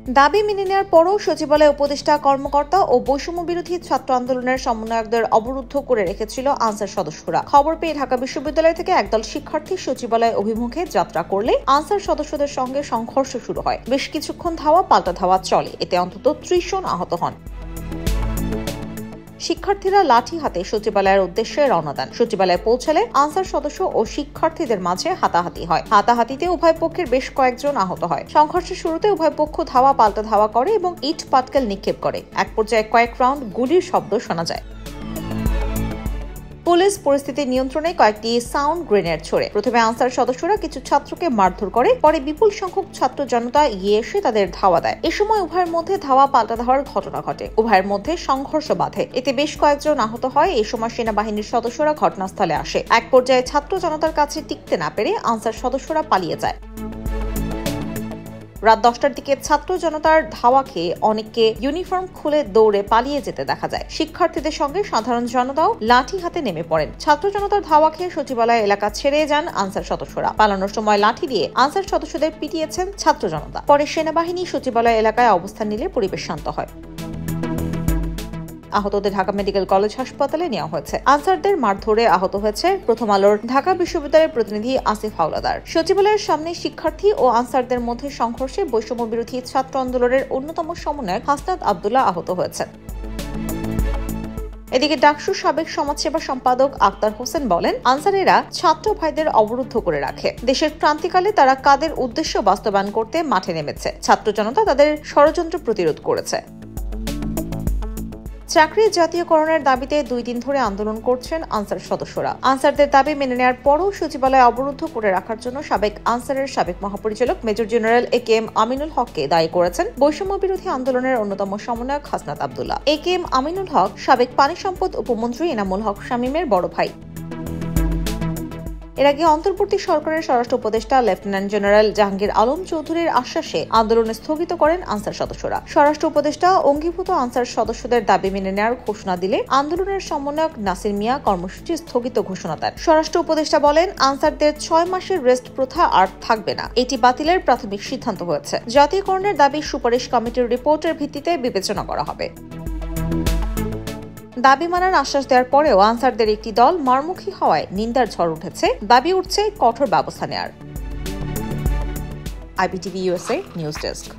দাবি মেনে নেওয়ার পরও সচিবালয় উপদেষ্টা কর্মকর্তা ও বৈষম্য বিরোধী ছাত্র আন্দোলনের সমন্বয়কদের অবরুদ্ধ করে রেখেছিল আনসার সদস্যরা। খবর পেয়ে ঢাকা বিশ্ববিদ্যালয় থেকে একদল শিক্ষার্থী সচিবালয় অভিমুখে যাত্রা করলে আনসার সদস্যদের সঙ্গে সংঘর্ষ শুরু হয়। বেশ কিছুক্ষণ ধাওয়া পাল্টা ধাওয়া চলে, এতে অন্তত ৩০ জন আহত হন। শিক্ষার্থীরা লাঠি হাতে সচিবালয়ের উদ্দেশ্যে রওনা দেন। সচিবালয়ে পৌঁছালে আনসার সদস্য ও শিক্ষার্থীদের মাঝে হাতাহাতি হয়। হাতাহাতিতে উভয় পক্ষের বেশ কয়েকজন আহত হয়। সংঘর্ষের শুরুতে উভয় পক্ষ ধাওয়া পাল্টা ধাওয়া করে এবং ইট পাটকেল নিক্ষেপ করে। এক পর্যায়ে কয়েক রাউন্ড গুলির শব্দ শোনা যায়। পুলিশ পরিস্থিতি নিয়ন্ত্রণে কয়েকটি সাউন্ড গ্রেনেড ছোড়ে। প্রথমে আনসার সদস্যরা কিছু ছাত্রকে মারধর করে, পরে বিপুল সংখ্যক ছাত্র জনতা এগিয়ে এসে তাদের ধাওয়া দেয়। এ সময় উভয়ের মধ্যে ধাওয়া পাল্টা ধাওয়ার ঘটনা ঘটে। উভয়ের মধ্যে সংঘর্ষ বাধে, এতে বেশ কয়েকজন আহত হয়। এই সময় সেনাবাহিনীর সদস্যরা ঘটনাস্থলে আসে। এক পর্যায়ে ছাত্র জনতার কাছে টিকতে না পেরে আনসার সদস্যরা পালিয়ে যায়। রাত 10টার দিকে ছাত্র জনতার ধাওয়া খেয়ে অনেককে ইউনিফর্ম খুলে দৌড়ে পালিয়ে যেতে দেখা যায়। শিক্ষার্থীদের সঙ্গে সাধারণ জনতাও লাঠি হাতে নেমে পড়েন। ছাত্র জনতার ধাওয়া খেয়ে সচিবালয় এলাকা ছেড়ে যান আনসার সদস্যরা। পালানোর সময় লাঠি দিয়ে আনসার সদস্যদের পিটিয়েছেন ছাত্র জনতা। পরে সেনাবাহিনী সচিবালয় এলাকায় অবস্থান নিলে পরিবেশ শান্ত হয়। আহতদের ঢাকা মেডিকেল কলেজ হাসপাতালে নেওয়া হয়েছে। আনসারদের মারধরে আহত হয়েছে প্রথম আলোর ঢাকা বিশ্ববিদ্যালয়ের প্রতিনিধি আসিফ হাওলাদার। সচিবালয়ের সামনে শিক্ষার্থী ও আনসারদের মধ্যে সংঘর্ষে বৈষম্য বিরোধী ছাত্র আন্দোলনের অন্যতম সমন্বয়ক হাসনাত আব্দুল্লাহ আহত হয়েছেন। এদিকে ডাকসুর সাবেক সমাজসেবা সম্পাদক আক্তার হোসেন বলেন, আনসারেরা ছাত্র ভাইদের অবরুদ্ধ করে রাখে। দেশের ক্রান্তিকালে তারা কাদের উদ্দেশ্য বাস্তবায়ন করতে মাঠে নেমেছে। ছাত্র জনতা তাদের ষড়যন্ত্র প্রতিরোধ করেছে। চাকরি জাতীয়করণের দাবিতে 2 দিন ধরে আন্দোলন করছেন আনসার সদস্যরা। আনসারদের দাবি মেনে নেওয়ার পরও সচিবালয় অবরুদ্ধ করে রাখার জন্য আনসারের সাবেক মহাপরিচালক মেজর জেনারেল একেএম আমিনুল হককে দায়ী করেছেন বৈষম্য বিরোধী আন্দোলনের অন্যতম সমন্বয়ক হাসনাত আব্দুল্লাহ। একেএম আমিনুল হক সাবেক পানি সম্পদ উপমন্ত্রী এনামুল হক শামীমের বড় ভাই। এর আগে অন্তর্বর্তী সরকারের স্বরাষ্ট্র উপদেষ্টা লেফটেন্যান্ট জেনারেল জাহাঙ্গীর আলম চৌধুরীর আশ্বাসে আন্দোলন স্থগিত করেন আনসার সদস্যরা। স্বরাষ্ট্র উপদেষ্টা অঙ্গীভূত আনসার সদস্যদের দাবি মেনে নেওয়ার ঘোষণা দিলে আন্দোলনের সমন্বয়ক নাসির মিয়া কর্মসূচি স্থগিত ঘোষণা দেন। স্বরাষ্ট্র উপদেষ্টা বলেন, আনসারদের 6 মাসের রেস্ট প্রথা আর থাকবে না। এটি বাতিলের প্রাথমিক সিদ্ধান্ত হয়েছে। জাতীয়করণের দাবি সুপারিশ কমিটির রিপোর্টের ভিত্তিতে বিবেচনা করা হবে। দাবি মানার আশ্বাস দেওয়ার পরেও আনসারদের একটি দল মারমুখী হওয়ায় নিন্দার ঝড় উঠেছে। দাবি উঠছে কঠোর ব্যবস্থা নেয়ার। IPTV USA news desk.